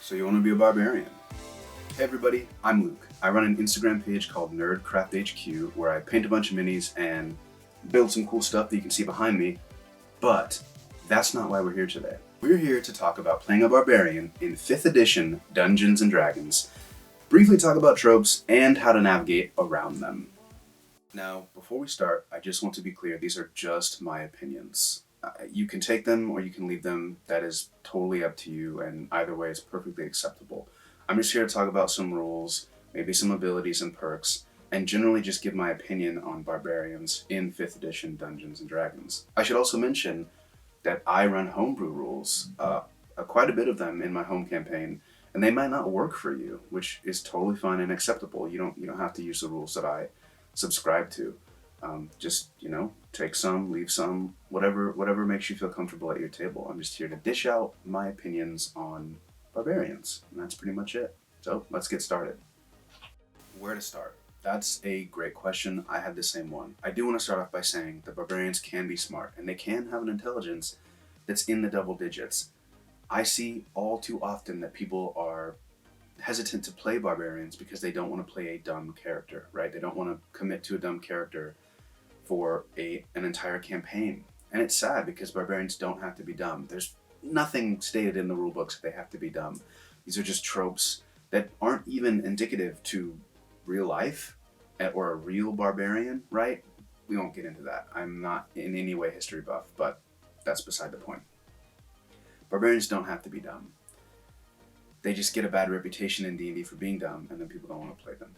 So you want to be a barbarian? Hey everybody, I'm Luke. I run an Instagram page called NerdCraftHQ where I paint a bunch of minis and build some cool stuff that you can see behind me, but that's not why we're here today. We're here to talk about playing a barbarian in 5th edition Dungeons & Dragons, briefly talk about tropes and how to navigate around them. Now, before we start, I just want to be clear, these are just my opinions. You can take them or you can leave them. That is totally up to you, and either way is perfectly acceptable. I'm just here to talk about some rules, maybe some abilities and perks, and generally just give my opinion on barbarians in 5th edition Dungeons & Dragons. I should also mention that I run homebrew rules, quite a bit of them in my home campaign, and they might not work for you, which is totally fine and acceptable. You don't have to use the rules that I subscribe to. Just, take some, leave some, whatever makes you feel comfortable at your table. I'm just here to dish out my opinions on barbarians, and that's pretty much it. So let's get started. Where to start? That's a great question. I had the same one. I do want to start off by saying that barbarians can be smart, and they can have an intelligence that's in the double digits. I see all too often that people are hesitant to play barbarians because they don't want to play a dumb character, right? They don't want to commit to a dumb character for an entire campaign. And it's sad because barbarians don't have to be dumb. There's nothing stated in the rule books that they have to be dumb. These are just tropes that aren't even indicative to real life or a real barbarian, right? We won't get into that. I'm not in any way history buff, but that's beside the point. Barbarians don't have to be dumb. They just get a bad reputation in D&D for being dumb, and then people don't want to play them.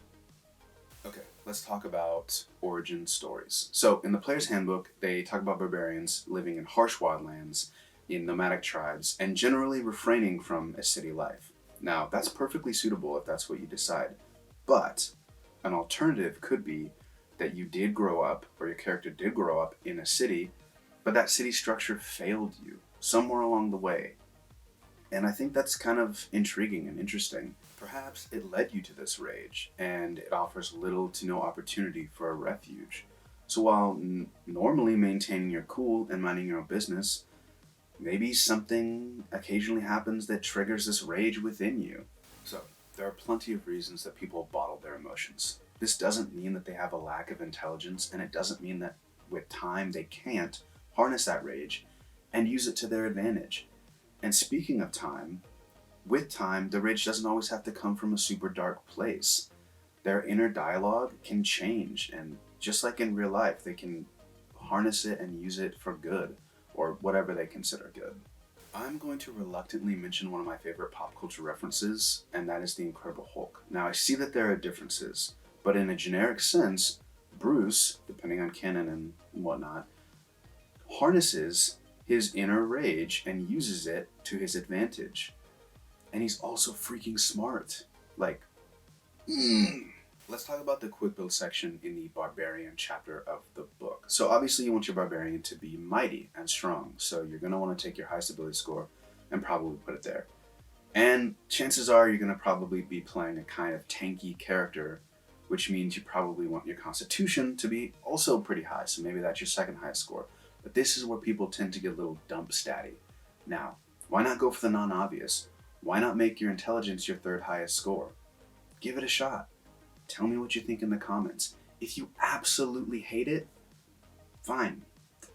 Okay, let's talk about origin stories. So, in the Player's Handbook, they talk about barbarians living in harsh wildlands, in nomadic tribes, and generally refraining from a city life. Now, that's perfectly suitable if that's what you decide. But an alternative could be that you did grow up, or your character did grow up in a city, but that city structure failed you somewhere along the way. And I think that's kind of intriguing and interesting. Perhaps it led you to this rage, and it offers little to no opportunity for a refuge. So while normally maintaining your cool and minding your own business, maybe something occasionally happens that triggers this rage within you. So there are plenty of reasons that people bottle their emotions. This doesn't mean that they have a lack of intelligence, and it doesn't mean that with time they can't harness that rage and use it to their advantage. And speaking of time, with time, the rage doesn't always have to come from a super dark place. Their inner dialogue can change, and just like in real life, they can harness it and use it for good, or whatever they consider good. I'm going to reluctantly mention one of my favorite pop culture references, and that is the Incredible Hulk. Now, I see that there are differences, but in a generic sense, Bruce, depending on canon and whatnot, harnesses his inner rage and uses it to his advantage. And he's also freaking smart. Let's talk about the quick build section in the Barbarian chapter of the book. So obviously you want your Barbarian to be mighty and strong, so you're going to want to take your highest ability score and probably put it there. And chances are you're going to probably be playing a kind of tanky character, which means you probably want your Constitution to be also pretty high, so maybe that's your second highest score. But this is where people tend to get a little dump statty. Now, why not go for the non-obvious? Why not make your intelligence your third highest score? Give it a shot. Tell me what you think in the comments. If you absolutely hate it, fine.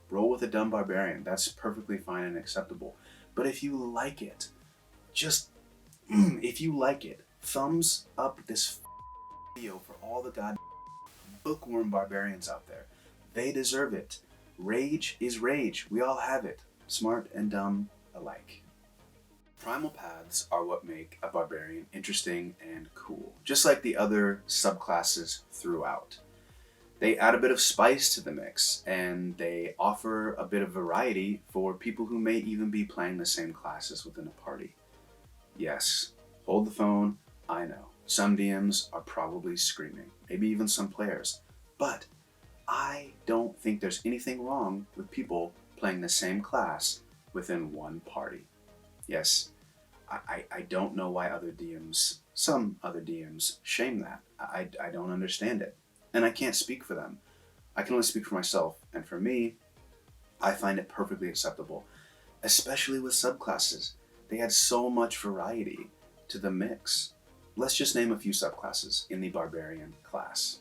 Roll with a dumb barbarian. That's perfectly fine and acceptable. But if you like it, if you like it, thumbs up this video for all the god bookworm barbarians out there. They deserve it. Rage is rage. We all have it. Smart and dumb alike. Primal paths are what make a barbarian interesting and cool, just like the other subclasses throughout. They add a bit of spice to the mix, and they offer a bit of variety for people who may even be playing the same classes within a party. Yes, hold the phone, I know. Some DMs are probably screaming, maybe even some players, but I don't think there's anything wrong with people playing the same class within one party. Yes, I don't know why some other DMs shame that. I don't understand it. And I can't speak for them. I can only speak for myself. And for me, I find it perfectly acceptable, especially with subclasses. They had so much variety. to the mix. Let's just name a few subclasses in the Barbarian class.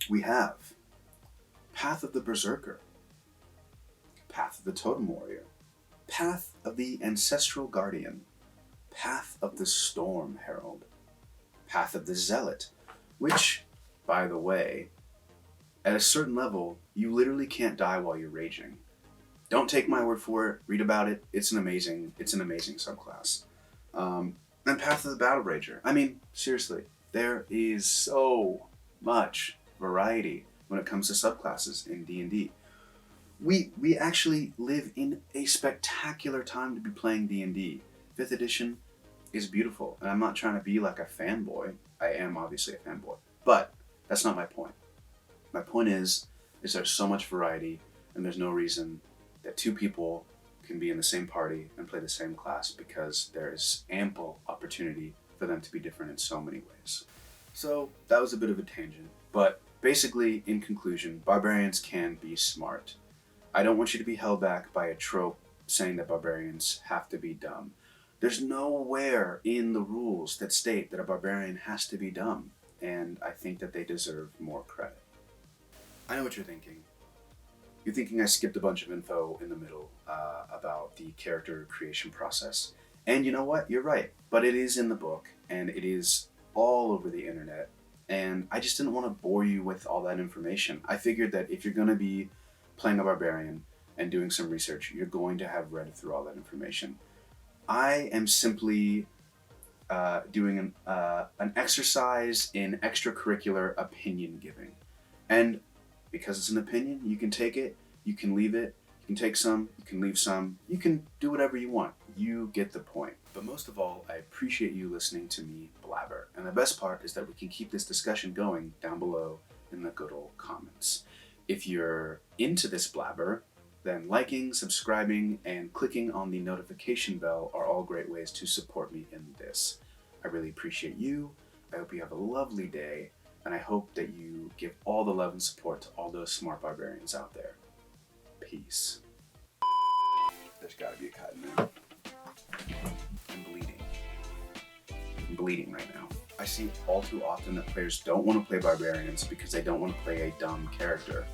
We have Path of the Berserker, Path of the Totem Warrior, Path of the Ancestral Guardian, Path of the Storm Herald, Path of the Zealot, which, by the way, at a certain level, you literally can't die while you're raging. Don't take my word for it. Read about it. It's an amazing subclass. And Path of the Battle Rager. I mean, seriously, there is so much variety when it comes to subclasses in D&D. We actually live in a spectacular time to be playing D&D. 5th edition is beautiful, and I'm not trying to be like a fanboy. I am obviously a fanboy, but that's not my point. My point is there's so much variety, and there's no reason that two people can be in the same party and play the same class, because there is ample opportunity for them to be different in so many ways. So that was a bit of a tangent, but basically, in conclusion, barbarians can be smart. I don't want you to be held back by a trope saying that barbarians have to be dumb. There's nowhere in the rules that state that a barbarian has to be dumb, and I think that they deserve more credit. I know what you're thinking. You're thinking I skipped a bunch of info in the middle about the character creation process. And you know what? You're right. But it is in the book, and it is all over the internet, and I just didn't want to bore you with all that information. I figured that if you're going to be playing a barbarian and doing some research, you're going to have read through all that information. I am simply doing an exercise in extracurricular opinion giving. And because it's an opinion, you can take it, you can leave it, you can take some, you can leave some, you can do whatever you want. You get the point. But most of all, I appreciate you listening to me blabber. And the best part is that we can keep this discussion going down below in the good old comments. If you're into this blabber, then liking, subscribing, and clicking on the notification bell are all great ways to support me in this. I really appreciate you. I hope you have a lovely day, and I hope that you give all the love and support to all those smart barbarians out there. Peace. There's gotta be a cut in there. I'm bleeding. I'm bleeding right now. I see all too often that players don't want to play barbarians because they don't want to play a dumb character.